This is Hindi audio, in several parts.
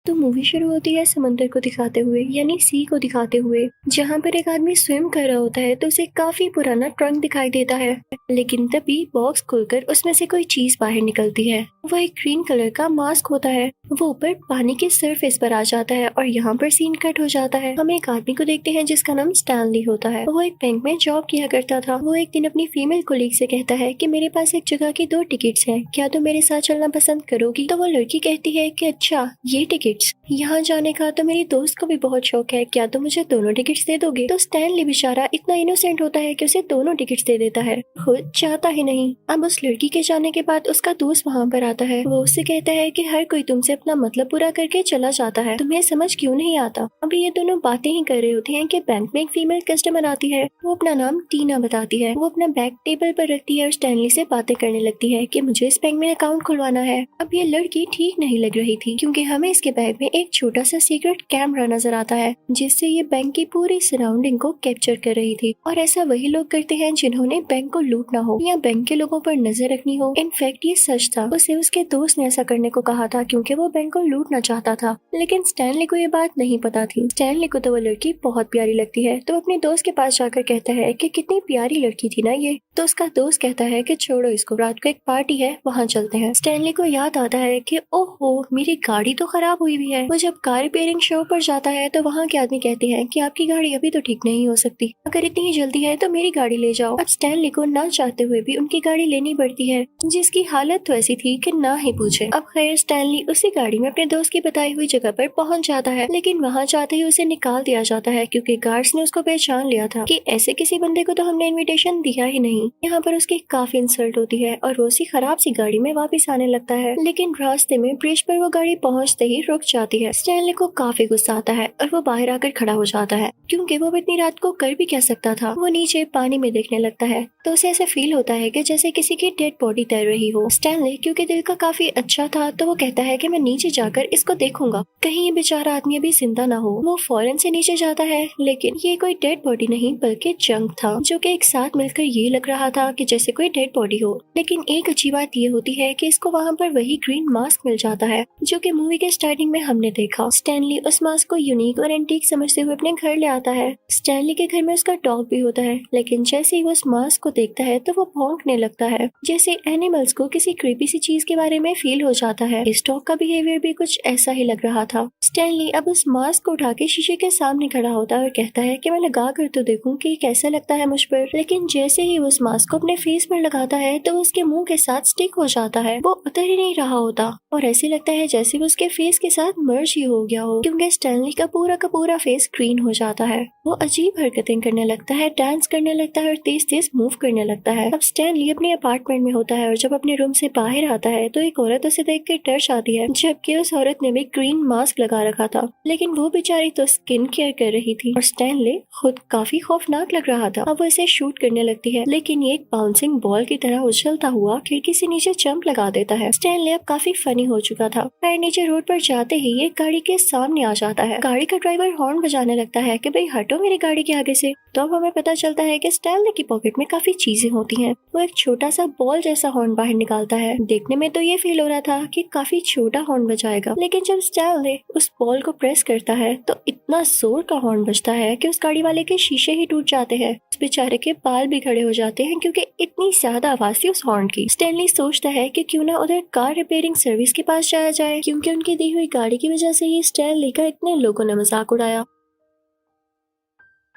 तो मूवी शुरू होती है समंदर को दिखाते हुए, यानी सी को दिखाते हुए, जहाँ पर एक आदमी स्विम कर रहा होता है तो उसे काफी पुराना ट्रंक दिखाई देता है। लेकिन तभी बॉक्स खुलकर उसमें से कोई चीज बाहर निकलती है। वो एक ग्रीन कलर का मास्क होता है। वो ऊपर पानी के सरफेस पर आ जाता है और यहाँ पर सीन कट हो जाता है। हम एक आदमी को देखते हैं जिसका नाम स्टैनली होता है। वो एक बैंक में जॉब किया करता था। वो एक दिन अपनी फीमेल कोलीग से कहता है कि मेरे पास एक जगह की 2 टिकट्स हैं, क्या तुम मेरे साथ चलना पसंद करोगी? तो वो लड़की कहती है कि अच्छा, ये टिकट्स यहाँ जाने का तो मेरी दोस्त को भी बहुत शौक है, क्या तुम मुझे दोनों टिकट्स दे दोगे? तो स्टैनली बेचारा इतना इनोसेंट होता है कि उसे दोनों टिकट्स दे देता है, खुद चाहता ही नहीं। अब उस लड़की के जाने के बाद उसका दोस्त वहाँ पर आता है। वो उससे कहता है कि हर कोई तुमसे अपना मतलब पूरा करके चला जाता है, तुम्हें समझ क्यों नहीं आता? अभी ये दोनों बातें ही कर रहे होते हैं कि बैंक में एक फीमेल कस्टमर आती है। वो अपना नाम टीना बताती है। वो अपना बैग टेबल पर रखती है और स्टैनली से बातें करने लगती है कि मुझे इस बैंक में अकाउंट खुलवाना है। अब ये लड़की ठीक नहीं लग रही थी, क्योंकि हमें इसके बैग में एक छोटा सा सीक्रेट कैमरा नजर आता है, जिससे ये बैंक की पूरी सराउंडिंग को कैप्चर कर रही थी। और ऐसा वही लोग करते हैं जिन्होंने बैंक को लूटना हो या बैंक के लोगों पर नजर रखनी हो। इनफैक्ट ये सच था। उसे उसके दोस्त ने ऐसा करने को कहा था क्योंकि वो बैंक को लूटना चाहता था, लेकिन स्टैनली को ये बात नहीं पता थी। स्टैनली को तो वो लड़की बहुत प्यारी लगती है, तो अपने दोस्त के पास जाकर कहता है कि कितनी प्यारी लड़की थी ना ये। तो उसका दोस्त कहता है कि छोड़ो इसको, रात को एक पार्टी है, वहाँ चलते हैं। स्टैनली को याद आता है कि ओहो, मेरी गाड़ी तो खराब हुई हुई है। वो जब कार रिपेयरिंग शो पर जाता है तो वहाँ के आदमी कहते हैं कि आपकी गाड़ी अभी तो ठीक नहीं हो सकती, अगर इतनी ही जल्दी है तो मेरी गाड़ी ले जाओ। अब स्टैनली को ना चाहते हुए भी उनकी गाड़ी लेनी पड़ती है, जिसकी हालत तो ऐसी थी कि ना ही पूछे। अब खैर स्टैनली उसी गाड़ी में अपने दोस्त की बताई हुई जगह पर पहुंच जाता है, लेकिन वहाँ जाते ही उसे निकाल दिया जाता है क्योंकि गार्ड्स ने उसको पहचान लिया था कि ऐसे किसी बंदे को तो हमने इनविटेशन दिया ही नहीं। यहाँ पर उसकी काफी इंसल्ट होती है और वो उसी खराब सी गाड़ी में वापस आने लगता है, लेकिन रास्ते में ब्रिज पर वो गाड़ी पहुँचते ही रुक जाती है। स्टैनली को काफी गुस्सा आता है और वो बाहर आकर खड़ा हो जाता है, क्योंकि वो इतनी रात को कर भी क्या सकता था। वो नीचे पानी में देखने लगता है तो उसे ऐसे फील होता है कि जैसे किसी की डेड बॉडी तैर रही हो। स्टैनली क्योंकि दिल का काफी अच्छा था तो वो कहता है कि मैं नीचे जाकर इसको देखूंगा, कहीं ये बेचारा आदमी अभी जिंदा ना हो। वो फौरन से नीचे जाता है, लेकिन ये कोई डेड बॉडी नहीं बल्कि जंक था, जो कि एक साथ मिलकर ये लग रहा था कि जैसे कोई डेड बॉडी हो। लेकिन एक अच्छी बात ये होती है कि इसको वहाँ पर वही ग्रीन मास्क मिल जाता है जो कि मूवी के स्टार्टिंग में हमने देखा। स्टैनली उस मास्क को यूनिक और एंटीक समझते हुए अपने घर ले आता है। स्टैनली के घर में उसका डॉग भी होता है, लेकिन जैसे ही वो उस मास्क को देखता है तो वो भौंकने लगता है, जैसे एनिमल्स को किसी क्रीपी सी चीज के बारे में फील हो जाता है। इस डॉग का बिहेवियर भी कुछ ऐसा ही लग रहा था। स्टैनली अब उस मास्क को उठा के शीशे के सामने खड़ा होता है और कहता है कि मैं लगा कर तो देखूं कि कैसा लगता है मुझ पर। लेकिन जैसे ही उस मास्क को अपने फेस पर लगाता है तो उसके मुंह के साथ स्टिक हो जाता है, वो उतर ही नहीं रहा होता और ऐसे लगता है जैसे वो उसके फेस के साथ मर्ज ही हो गया हो, क्योंकि स्टैनली का पूरा फेस ग्रीन हो जाता है। वो अजीब हरकतें करने लगता है, डांस करने लगता है और तेज तेज मूव करने लगता है। अब स्टैनली अपने अपार्टमेंट में होता है और जब अपने रूम से बाहर आता है तो एक औरत उसे देख कर डर जाती है, जबकि उस औरत ने भी ग्रीन मास्क लगा रखा था, लेकिन वो बेचारी तो स्किन केयर कर रही थी और स्टैनली खुद काफी खौफनाक लग रहा था। अब वो इसे शूट करने लगती है, लेकिन ये एक बाउंसिंग बॉल की तरह उछलता हुआ खिड़की से नीचे जंप लगा देता है। स्टैनली अब काफी फनी हो चुका था। पैर नीचे रोड पर जाते ही ये गाड़ी के सामने आ जाता है। गाड़ी का ड्राइवर हॉर्न बजाने लगता है कि भाई हटो मेरी गाड़ी के आगे से। तो अब हमें पता चलता है कि स्टैनली की पॉकेट में काफी चीजें होती हैं। वो एक छोटा सा बॉल जैसा हॉर्न बाहर निकालता है। देखने में तो ये फील हो रहा था कि काफी छोटा हॉर्न बजाएगा, लेकिन जब स्टैनली उस बॉल को प्रेस करता है तो इतना जोर का हॉर्न बजता है कि उस गाड़ी वाले के शीशे ही टूट जाते हैं। उस बेचारे के बाल भी खड़े हो जाते हैं क्योंकि इतनी ज्यादा आवाज थी उस हॉर्न की। स्टैनली सोचता है कि क्यों ना उधर कार रिपेयरिंग सर्विस के पास जाया जाए, क्योंकि उनकी दी हुई गाड़ी की वजह से ही स्टैनली का इतने लोगों ने मजाक उड़ाया।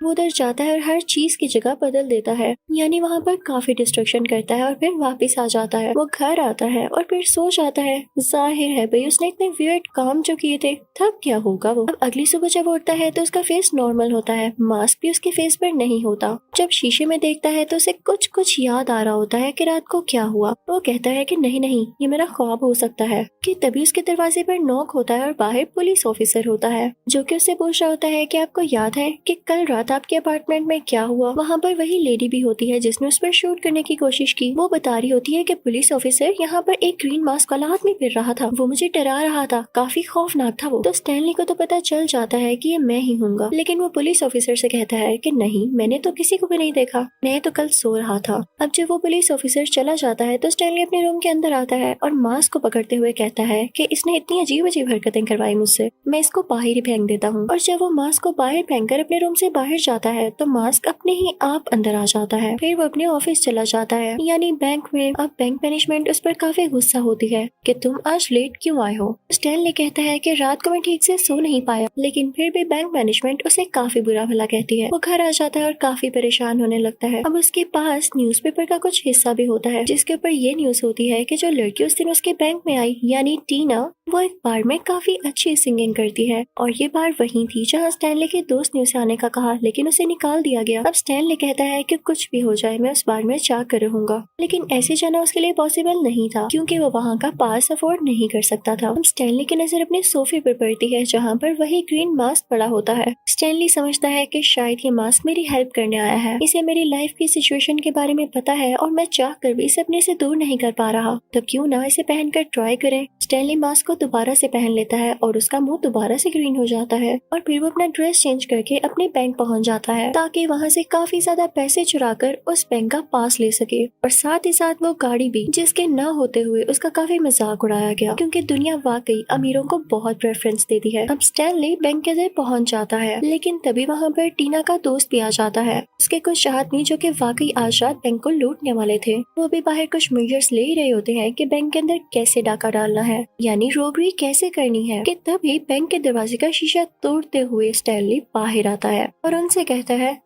वो उधर जाता है और हर चीज की जगह बदल देता है, यानी वहाँ पर काफी डिस्ट्रक्शन करता है और फिर वापस आ जाता है। वो घर आता है और फिर सो जाता है। जाहिर है भाई उसने इतने वियर्ड काम जो किए थे, थक क्या होगा वो। अब अगली सुबह जब उठता है तो उसका फेस नॉर्मल होता है, मास्क भी उसके फेस पर नहीं होता। जब शीशे में देखता है तो उसे कुछ कुछ याद आ रहा होता है कि रात को क्या हुआ। वो कहता है कि नहीं नहीं, ये मेरा ख्वाब हो सकता है। कि तभी उसके दरवाजे पर नॉक होता है और बाहर पुलिस ऑफिसर होता है, जो कि उससे पूछ रहा होता है कि आपको याद है कि कल रात आफ्ताब के अपार्टमेंट में क्या हुआ। वहाँ पर वही लेडी भी होती है जिसने उस पर शूट करने की कोशिश की। वो बता रही होती है कि पुलिस ऑफिसर यहाँ पर एक ग्रीन मास्क वाला आदमी फिर रहा था, वो मुझे डरा रहा था, काफी खौफनाक था वो। तो स्टैनली को तो पता चल जाता है कि ये मैं ही हूँगा, लेकिन वो पुलिस ऑफिसर से कहता है कि नहीं, मैंने तो किसी को भी नहीं देखा, मैं तो कल सो रहा था। अब जब वो पुलिस ऑफिसर चला जाता है तो स्टैनली अपने रूम के अंदर आता है और मास्क को पकड़ते हुए कहता है कि इसने इतनी अजीब अजीब हरकतें करवाई मुझसे, मैं इसको बाहर ही फेंक देता हूँ। और जब वो मास्क को बाहर फेंक कर अपने रूम से बाहर जाता है तो मास्क अपने ही आप अंदर आ जाता है। फिर वो अपने ऑफिस चला जाता है, यानी बैंक में। अब बैंक मैनेजमेंट उस पर काफी गुस्सा होती है कि तुम आज लेट क्यों आए हो। स्टैनली कहता है कि रात को मैं ठीक से सो नहीं पाया, लेकिन फिर भी बैंक मैनेजमेंट उसे काफी बुरा भला कहती है। वो घर आ जाता है और काफी परेशान होने लगता है। अब उसके पास न्यूज़पेपर का कुछ हिस्सा भी होता है जिसके ऊपर ये न्यूज होती है कि जो लड़की उस दिन उसके बैंक में आई, यानी टीना, वो एक बार में काफी अच्छी सिंगिंग करती है। और ये बार वही थी जहाँ स्टैनली के दोस्त ने उसे आने का कहा, लेकिन उसे निकाल दिया गया। अब स्टैनली कहता है कि कुछ भी हो जाए मैं उस बार में जाकर रहूंगा, लेकिन ऐसे जाना उसके लिए पॉसिबल नहीं था क्योंकि वो वहाँ का पास अफोर्ड नहीं कर सकता था। अब स्टैनली की नजर अपने सोफे पर पड़ती है जहाँ पर वही ग्रीन मास्क पड़ा होता है। स्टैनली समझता है कि शायद ये मास्क मेरी हेल्प करने आया है, इसे मेरी लाइफ की सिचुएशन के बारे में पता है और मैं चाह कर भी इसे अपने से दूर नहीं कर पा रहा, तो क्यों ना इसे पहनकर ट्राई करें। स्टैनली मास्क को दोबारा से पहन लेता है और उसका मुंह दोबारा से ग्रीन हो जाता है और फिर वो अपना ड्रेस चेंज करके अपने बैंक पहुंच जाता है ताकि वहां से काफी ज्यादा पैसे चुराकर उस बैंक का पास ले सके। और साथ ही साथ वो गाड़ी भी, जिसके ना होते हुए उसका काफी मजाक उड़ाया गया क्योंकि दुनिया वाकई अमीरों को बहुत प्रेफरेंस देती है। अब स्टैनली बैंक के अंदर पहुंच जाता है, लेकिन तभी वहाँ पर टीना का दोस्त भी आ जाता है। उसके कुछ आदमी जो कि वाकई आज रात बैंक को लूटने वाले थे, वो भी बाहर कुछ मेजर्स ले ही रहे होते हैं कि बैंक के अंदर कैसे डाका डालना है, यानी रोबरी कैसे करनी है। कि तभी बैंक के दरवाजे का शीशा तोड़ते हुए स्टैनली बाहर आता है और उनसे कहता है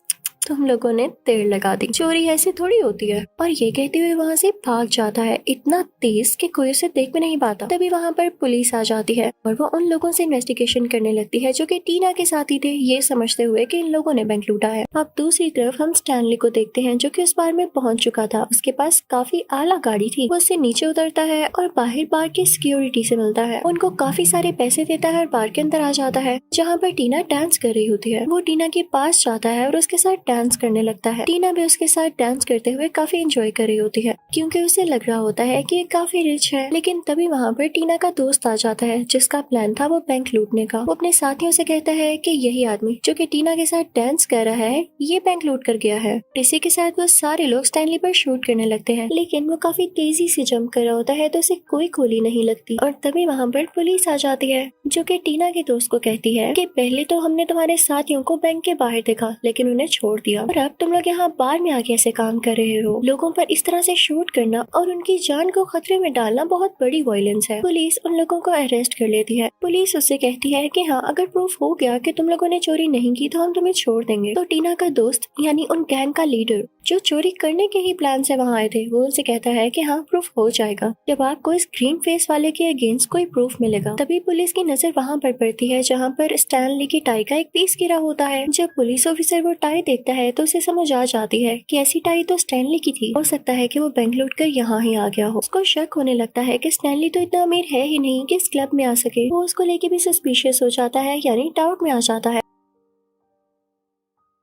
तुम लोगों ने देर लगा दी, चोरी ऐसे थोड़ी होती है। और ये कहते हुए वहाँ से भाग जाता है इतना तेज कि कोई उसे देख भी नहीं पाता। तभी वहाँ पर पुलिस आ जाती है और वो उन लोगों से इन्वेस्टिगेशन करने लगती है जो कि टीना के साथ ही थे, ये समझते हुए कि इन लोगों ने बैंक लूटा है। अब दूसरी तरफ हम स्टैनली को देखते हैं जो कि उस बार में पहुंच चुका था। उसके पास काफी आला गाड़ी थी। वो उससे नीचे उतरता है और बाहर बार की सिक्योरिटी से मिलता है, उनको काफी सारे पैसे देता है और बार के अंदर आ जाता है जहाँ पर टीना डांस कर रही होती है। वो टीना के पास जाता है और उसके साथ डांस करने लगता है। टीना भी उसके साथ डांस करते हुए काफी एंजॉय कर रही होती है क्योंकि उसे लग रहा होता है कि ये काफी रिच है। लेकिन तभी वहाँ पर टीना का दोस्त आ जाता है जिसका प्लान था वो बैंक लूटने का। वो अपने साथियों से कहता है कि यही आदमी जो कि टीना के साथ डांस कर रहा है ये बैंक लूट कर गया है। इसी के साथ वो सारे लोग स्टैनली पर शूट करने लगते हैं, लेकिन वो काफी तेजी से जंप कर रहा होता है तो उसे कोई गोली नहीं लगती। और तभी वहाँ पर पुलिस आ जाती है जो कि टीना के दोस्त को कहती है कि पहले तो हमने तुम्हारे साथियों को बैंक के बाहर देखा लेकिन उन्हें छोड़ दिया, और अब तुम लोग यहाँ बार में आके ऐसे काम कर रहे हो। लोगों पर इस तरह से शूट करना और उनकी जान को खतरे में डालना बहुत बड़ी वायलेंस है। पुलिस उन लोगों को अरेस्ट कर लेती है। पुलिस उससे कहती है कि हाँ, अगर प्रूफ हो गया कि तुम लोगों ने चोरी नहीं की तो हम तुम्हें छोड़ देंगे। तो टीना का दोस्त यानी उन गैंग का लीडर जो चोरी करने के ही प्लान से वहाँ आए थे, वो उनसे कहता है कि हाँ, प्रूफ हो जाएगा जब आपको इस ग्रीन फेस वाले के अगेंस्ट कोई प्रूफ मिलेगा। तभी पुलिस की नजर वहाँ पर पड़ती है जहाँ पर स्टैनली की टाई का एक पीस गिरा होता है। जब पुलिस ऑफिसर वो टाई देखता है तो उसे समझ आ जाती है कि ऐसी टाई तो स्टैनली की थी, हो सकता है कि वो बैंक लूट कर यहाँ ही आ गया हो। उसको शक होने लगता है कि स्टैनली तो इतना अमीर है ही नहीं कि इस क्लब में आ सके। वो उसको लेके भी सस्पिशियस हो जाता है, यानी डाउट में आ जाता है।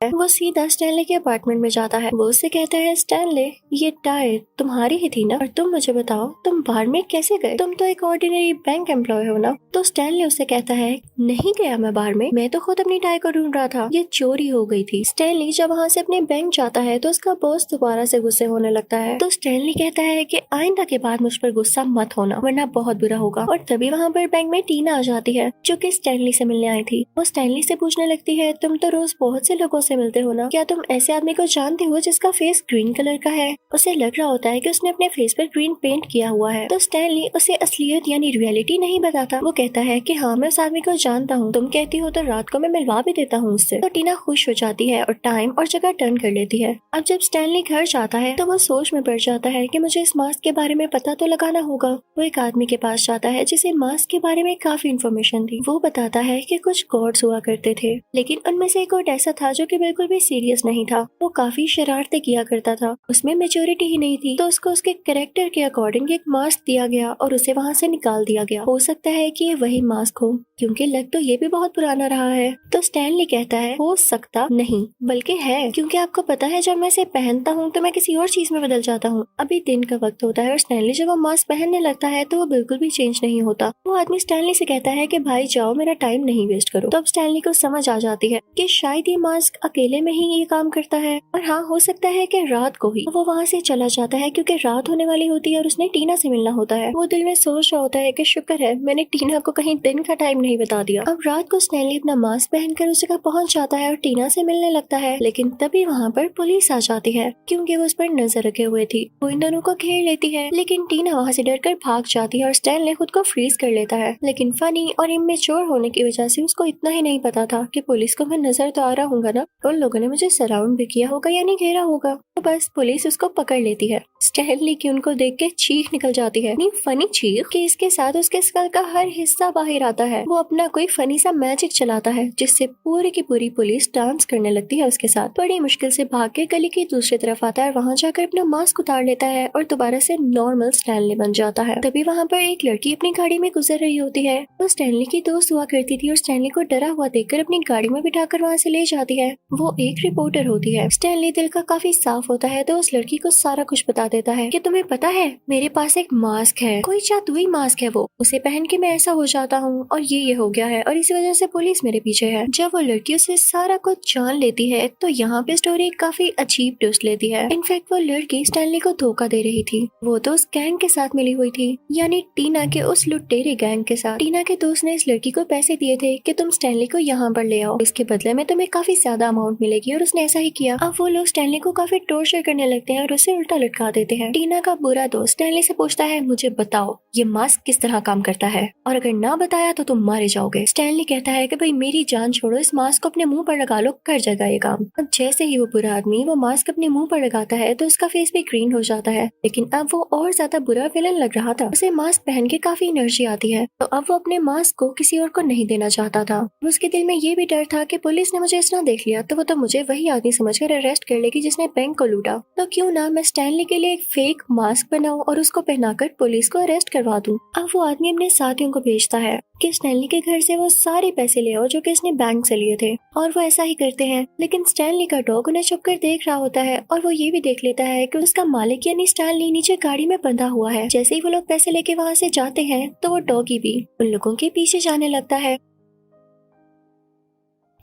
वो सीधा स्टैनली के अपार्टमेंट में जाता है। वो उससे कहता है स्टैनली, ये टाई तुम्हारी ही थी ना, और तुम मुझे बताओ तुम बार में कैसे गए, तुम तो एक ऑर्डिनरी बैंक एम्प्लॉय हो ना। तो स्टैनली उससे कहता है नहीं गया मैं बार में, मैं तो खुद अपनी टाई को ढूंढ रहा था, ये चोरी हो गई थी। स्टैनली जब वहाँ से अपने बैंक जाता है तो उसका बॉस दोबारा से गुस्से होने लगता है। तो स्टैनली कहता है कि आइंदा के बाद मुझ पर गुस्सा मत होना वरना बहुत बुरा होगा। और तभी वहाँ पर बैंक में टीना आ जाती है जो कि स्टैनली से मिलने आई थी। वो स्टैनली से पूछने लगती है तुम तो रोज बहुत से लोगों से मिलते हो ना, क्या तुम ऐसे आदमी को जानते हो जिसका फेस ग्रीन कलर का है। उसे लग रहा होता है कि उसने अपने फेस पर ग्रीन पेंट किया हुआ है। तो स्टैनली उसे असलियत यानी रियलिटी नहीं बताता। वो कहता है कि हाँ, मैं उस आदमी को जानता हूँ, तुम कहती हो तो रात को मैं मिलवा भी देता हूँ उससे। तो टीना खुश हो जाती है और टाइम और जगह टर्न कर लेती है। अब जब स्टैनली घर जाता है तो वो सोच में पड़ जाता है कि मुझे इस मास्क के बारे में पता तो लगाना होगा। वो एक आदमी के पास जाता है जिसे मास्क के बारे में काफी इन्फॉर्मेशन थी। वो बताता है कि कुछ गॉड्स हुआ करते थे, लेकिन उनमें से एक गॉड ऐसा था जो कि बिल्कुल भी सीरियस नहीं था। वो काफी शरारतें किया करता था, उसमें मेच्योरिटी ही नहीं थी, तो उसको उसके कैरेक्टर के अकॉर्डिंग एक मास्क दिया गया और उसे वहाँ से निकाल दिया गया। हो सकता है कि ये वही मास्क हो, क्योंकि लग तो ये भी बहुत पुराना रहा है। तो स्टैनली कहता है हो सकता नहीं बल्कि है, क्योंकि आपको पता है जब मैं इसे पहनता हूँ तो मैं किसी और चीज में बदल जाता हूँ। अभी दिन का वक्त होता है और स्टैनली जब वो मास्क पहनने लगता है तो वो बिल्कुल भी चेंज नहीं होता। वो आदमी स्टैनली से कहता है कि भाई जाओ, मेरा टाइम नहीं वेस्ट करो। तो अब स्टैनली को समझ आ जाती है कि शायद ये मास्क अकेले में ही ये काम करता है, और हाँ हो सकता है कि रात को ही वो वहाँ से चला जाता है, क्योंकि रात होने वाली होती है और उसने टीना से मिलना होता है। वो दिल में सोच रहा होता है कि शुक्र है मैंने टीना को कहीं दिन का टाइम नहीं बता दिया। अब रात को स्टैनली अपना मास्क पहनकर उस जगह पहुंच जाता है और टीना से मिलने लगता है, लेकिन तभी वहाँ पर पुलिस आ जाती है, क्योंकि वो उस पर नजर रखे हुए थी। वो इन दोनों को घेर लेती है, लेकिन टीना वहाँ से डरकर भाग जाती है और स्टैनली खुद को फ्रीज कर लेता है। लेकिन फनी और इमेच्योर होने की वजह से उसको इतना ही नहीं पता था कि पुलिस को मैं नजर तो आ रहा हूँ ना, उन लोगों ने मुझे सराउंड भी किया होगा यानी घेरा होगा। तो बस पुलिस उसको पकड़ लेती है। स्टैनली की उनको देख के चीख निकल जाती है, नहीं फनी चीख कि इसके साथ उसके स्कल का हर हिस्सा बाहर आता है। वो अपना कोई फनी सा मैजिक चलाता है, जिससे पूरी की पूरी पुलिस डांस करने लगती है उसके साथ। बड़ी मुश्किल से भाग के गली की दूसरी तरफ आता है, वहाँ जाकर अपना मास्क उतार लेता है और दोबारा से नॉर्मल स्टैनली बन जाता है। तभी वहाँ पर एक लड़की अपनी गाड़ी में गुजर रही होती है। वो स्टैनली की दोस्त हुआ करती थी और स्टैनली को डरा हुआ देखकर अपनी गाड़ी में बिठाकर वहाँ से ले जाती है। वो एक रिपोर्टर होती है। स्टैनली दिल का काफी साफ होता है, तो उस लड़की को सारा कुछ बता देता है कि तुम्हें पता है मेरे पास एक मास्क है, कोई जादुई मास्क है, वो उसे पहन के मैं ऐसा हो जाता हूँ और ये हो गया है और इसी वजह से पुलिस मेरे पीछे है। जब वो लड़की उसे सारा कुछ जान लेती है तो यहाँ पे स्टोरी काफी अजीब ट्विस्ट लेती है। इनफैक्ट वो लड़की स्टैनली को धोखा दे रही थी। वो तो उस गैंग के साथ मिली हुई थी, यानी टीना के उस लुटेरे गैंग के साथ। टीना के दोस्त ने इस लड़की को पैसे दिए थे कि तुम स्टैनली को यहाँ पर ले आओ, इसके बदले में तुम्हें काफी ज्यादा अमाउंट मिलेगी, और उसने ऐसा ही किया। अब वो लोग स्टैनली को काफी टॉर्चर करने लगते हैं और उसे उल्टा लटका देते हैं। टीना का बुरा दोस्त स्टैनली से पूछता है मुझे बताओ ये मास्क किस तरह काम करता है, और अगर ना बताया तो तुम मारे जाओगे। स्टैनली कहता है कि भाई मेरी जान छोड़ो, इस मास्क को अपने मुंह पर लगा लो, कर जाएगा ये काम। अब जैसे ही वो बुरा आदमी वो मास्क अपने मुंह पर लगाता है तो उसका फेस भी ग्रीन हो जाता है, लेकिन अब वो और ज्यादा बुरा विलन लग रहा था। उसे मास्क पहन के काफी एनर्जी आती है, तो अब वो अपने मास्क को किसी और को नहीं देना चाहता था। उसके दिल में ये भी डर था कि पुलिस ने मुझे इस तरह देख लिया तो वो तो मुझे वही आदमी समझकर अरेस्ट कर लेगी जिसने बैंक को लूटा। तो क्यों ना मैं स्टैनली के लिए एक फेक मास्क बनाऊं और उसको पहनाकर पुलिस को अरेस्ट करवा दूं। अब वो आदमी अपने साथियों को भेजता है कि स्टैनली के घर से वो सारे पैसे ले आओ जो कि इसने बैंक से लिए थे, और वो ऐसा ही करते हैं। लेकिन स्टैनली का डॉग उन्हें छुप कर देख रहा होता है और वो ये भी देख लेता है कि उसका मालिक यानी स्टैनली नीचे गाड़ी में बंधा हुआ है। जैसे ही वो लोग पैसे लेके वहाँ से जाते हैं तो वो डॉगी भी उन लोगों के पीछे जाने लगता है।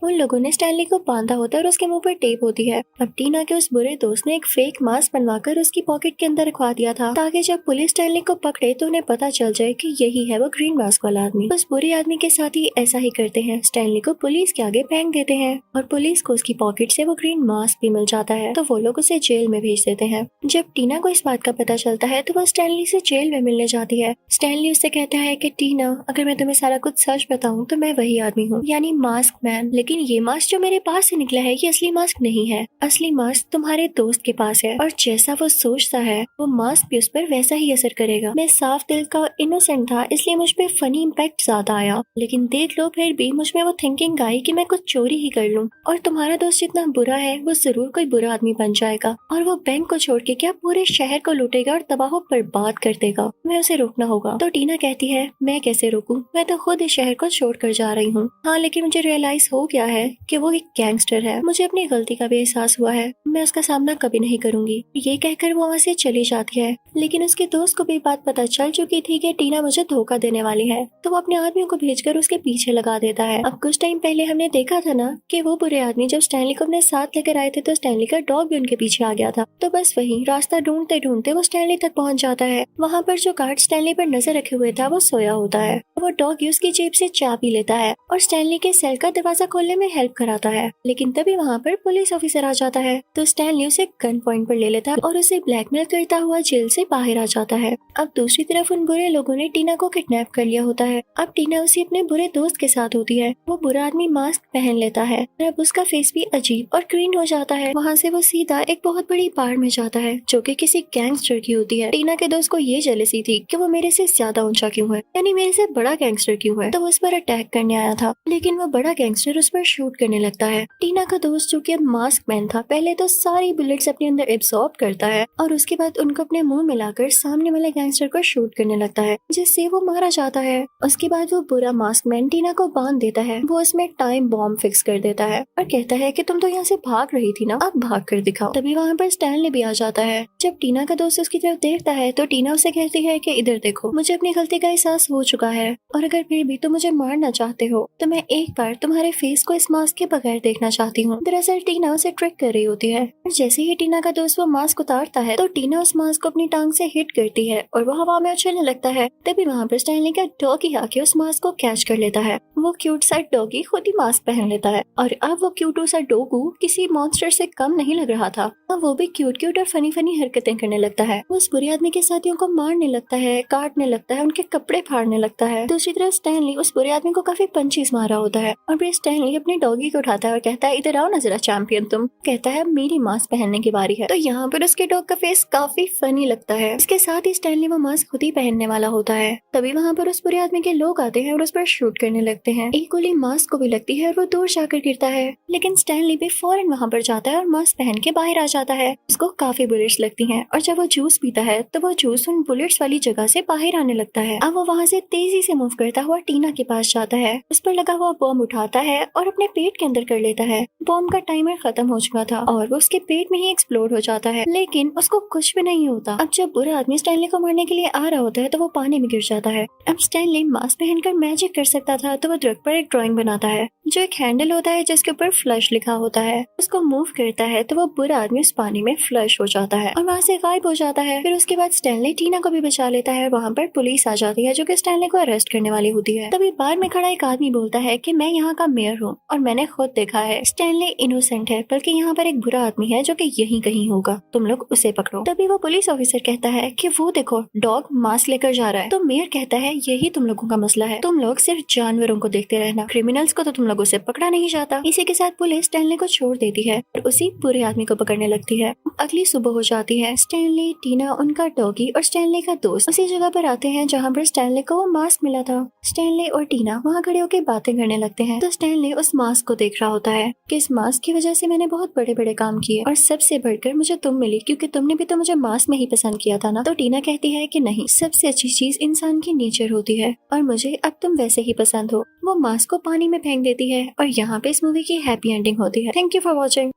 उन लोगों ने स्टैनली को बांधा होता है और उसके मुंह पर टेप होती है। अब टीना के उस बुरे दोस्त ने एक फेक मास्क बनवाकर उसकी पॉकेट के अंदर रखवा दिया था, ताकि जब पुलिस स्टैनली को पकड़े तो उन्हें पता चल जाए कि यही है वो ग्रीन मास्क वाला आदमी। उस बुरे आदमी के साथ ही ऐसा ही करते हैं, स्टैनली को पुलिस के आगे फेंक देते हैं और पुलिस को उसकी पॉकेट से वो ग्रीन मास्क भी मिल जाता है, तो वो लोग उसे जेल में भेज देते हैं। जब टीना को इस बात का पता चलता है तो वो स्टैनली से जेल में मिलने जाती है। स्टैनली उससे कहता है कि टीना अगर मैं तुम्हें सारा कुछ सच बताऊं तो मैं वही आदमी हूँ, यानी मास्क मैन, लेकिन ये मास्क जो मेरे पास से निकला है ये असली मास्क नहीं है। असली मास्क तुम्हारे दोस्त के पास है, और जैसा वो सोचता है वो मास्क भी उस पर वैसा ही असर करेगा। मैं साफ दिल का इनोसेंट था, इसलिए मुझ पे फनी इम्पैक्ट ज्यादा आया, लेकिन देख लो फिर भी मुझ में वो थिंकिंग आई कि मैं कुछ चोरी ही कर लूं, और तुम्हारा दोस्त जितना बुरा है वो जरूर कोई बुरा आदमी बन जाएगा, और वो बैंक को छोड़ के क्या पूरे शहर को लूटेगा और तबाह बर्बाद कर देगा। मैं उसे रोकना होगा। तो टीना कहती है मैं कैसे रोकूं, मैं तो खुद इस शहर को छोड़ कर जा रही हूँ। हाँ लेकिन मुझे रियलाइज हो गया है कि वो एक गैंगस्टर है, मुझे अपनी गलती का भी एहसास हुआ है, मैं उसका सामना कभी नहीं करूंगी। ये कहकर वो वहाँ से चली जाती है, लेकिन उसके दोस्त को भी बात पता चल चुकी थी कि टीना मुझे धोखा देने वाली है, तो वो अपने आदमियों को भेजकर उसके पीछे लगा देता है। अब कुछ टाइम पहले हमने देखा था ना कि वो बुरे आदमी जब स्टैनली को अपने साथ लेकर आए थे तो स्टैनली का डॉग भी उनके पीछे आ गया था। तो बस वही रास्ता ढूंढते ढूंढते वो स्टैनली तक पहुंच जाता है। वहाँ पर जो गार्ड स्टैनली पर नजर रखे हुए था वो सोया होता है। वो डॉग उसकी जेब से चाबी लेता है और स्टैनली के सेल का दरवाजा खोलने में हेल्प कराता है, लेकिन तभी वहाँ पर पुलिस ऑफिसर आ जाता है, तो स्टैनली उसे गन पॉइंट पर ले लेता है और उसे ब्लैकमेल करता हुआ जेल से बाहर आ जाता है। अब दूसरी तरफ उन बुरे लोगों ने टीना को किडनैप कर लिया होता है। अब टीना उसी अपने बुरे दोस्त के साथ होती है। वो बुरा आदमी मास्क पहन लेता है और अब उसका फेस भी अजीब और ग्रीन हो जाता है। वहाँ से वो सीधा एक बहुत बड़ी बार में जाता है जो कि किसी गैंगस्टर की होती है। टीना के दोस्त को ये जेलसी थी कि वो मेरे से ज्यादा ऊंचा क्यों है, यानी मेरे से बड़ा गैंगस्टर क्यों है, तो वो उस पर अटैक करने आया था, लेकिन वो बड़ा गैंगस्टर उस पर पर शूट करने लगता है। टीना का दोस्त जो कि अब मास्क मैन था, पहले तो सारी बुलेट्स अपने अंदर एब्सॉर्ब करता है और उसके बाद उनको अपने मुंह में लाकर सामने वाले गैंगस्टर को शूट करने लगता है, जिससे वो मारा जाता है। उसके बाद वो बुरा मास्क मैन टीना को बांध देता है। वो उसमें टाइम बॉम्ब फिक्स कर देता है और कहता है कि तुम तो यहाँ से भाग रही थी ना, अब भाग कर दिखाओ। तभी वहाँ पर स्टैनली भी आ जाता है। जब टीना का दोस्त उसकी तरफ देखता है तो टीना उसे कहती है कि इधर देखो, मुझे अपनी गलती का एहसास हो चुका है और अगर फिर भी तुम मुझे मारना चाहते हो तो मैं एक बार तुम्हारे फेस को इस मास्क के बगैर देखना चाहती हूँ। दरअसल टीना उसे ट्रिक कर रही होती है और जैसे ही टीना का दोस्त वो मास्क उतारता है तो टीना उस मास्क को अपनी टांग से हिट करती है और वो हवा में उछलने लगता है। तभी वहाँ पर स्टैनली का डॉगी आके उस मास्क को कैच कर लेता है। वो क्यूट सा डॉगी खुद ही मास्क पहन लेता है और अब वो क्यूटू सा डोगू किसी मॉन्स्टर से कम नहीं लग रहा था। अब वो भी क्यूट और फनी हरकतें करने लगता है। वो उस बुरे आदमी के साथियों को मारने लगता है, काटने लगता है, उनके कपड़े फाड़ने लगता है। दूसरी तरफ स्टैनली उस बुरे आदमी को काफी पंचेस मारा होता है और फिर स्टैनली अपने डॉगी को उठाता है और कहता है इधर आओ ना जरा चैंपियन तुम। कहता है मेरी मास्क पहनने की बारी है। तो यहाँ पर उसके डॉग का फेस काफी फनी लगता है। इसके साथ ही स्टैनली वो मास्क खुद ही पहनने वाला होता है। तभी वहाँ पर उस बुरे आदमी के लोग आते हैं और उस पर शूट करने लगते हैं। एक गोली मास्क को भी लगती है और वो दूर जाकर गिरता है, लेकिन स्टैनली भी फौरन वहाँ पर जाता है और मास्क पहन के बाहर आ जाता है। उसको काफी बुलेट्स लगती हैं और जब वो जूस पीता है तो वो जूस उन बुलेट्स वाली जगह से बाहर आने लगता है। अब वो वहाँ से तेजी से मूव करता हुआ टीना के पास जाता है, उस पर लगा हुआ बॉम्ब उठाता है और अपने पेट के अंदर कर लेता है। बॉम्ब का टाइमर खत्म हो चुका था और वो उसके पेट में ही एक्सप्लोड हो जाता है, लेकिन उसको कुछ भी नहीं होता। अब जब बुरा आदमी स्टैनली को मारने के लिए आ रहा होता है तो वो पानी में गिर जाता है। अब स्टैनली मास्क पहनकर मैजिक कर सकता था तो वो दरख्त पर एक ड्राइंग बनाता है जो एक हैंडल होता है जिसके ऊपर फ्लश लिखा होता है। उसको मूव करता है तो वो बुरा आदमी उस पानी में फ्लश हो जाता है और वहाँ से गायब हो जाता है। फिर उसके बाद स्टैनली टीना को भी बचा लेता है। वहाँ पर पुलिस आ जाती है जो कि स्टैनली को अरेस्ट करने वाली होती है। तभी बाहर में खड़ा एक आदमी बोलता है कि मैं यहाँ का मेयर हूँ और मैंने खुद देखा है स्टैनली इनोसेंट है, बल्कि यहाँ पर एक बुरा आदमी है जो कि यहीं कहीं होगा, तुम लोग उसे पकड़ो। तभी वो पुलिस ऑफिसर कहता है कि वो देखो डॉग मास्क लेकर जा रहा है। तो मेयर कहता है यही तुम लोगों का मसला है, तुम लोग सिर्फ जानवरों को देखते रहना, क्रिमिनल्स को तो तुम लोगों से पकड़ा नहीं जाता। इसी के साथ पुलिस स्टैनली को छोड़ देती है और उसी बुरे आदमी को पकड़ने लगती है। अगली सुबह हो जाती है। स्टैनली, टीना, उनका डॉगी और स्टैनली का दोस्त उसी जगह पर आते हैं जहाँ पर स्टैनली को वो मास्क मिला था। स्टैनली और टीना वहाँ खड़े होकर बातें करने लगते हैं तो स्टैनली उस मास्क को देख रहा होता है कि इस मास्क की वजह से मैंने बहुत बड़े बड़े काम किए और सबसे बढ़कर मुझे तुम मिली, क्योंकि तुमने भी तो मुझे मास्क में ही पसंद किया था ना। तो टीना कहती है कि नहीं, सबसे अच्छी चीज इंसान की नेचर होती है और मुझे अब तुम वैसे ही पसंद हो। वो मास्क को पानी में फेंक देती है और यहाँ पे इस मूवी की हैप्पी एंडिंग होती है। Thank you for watching.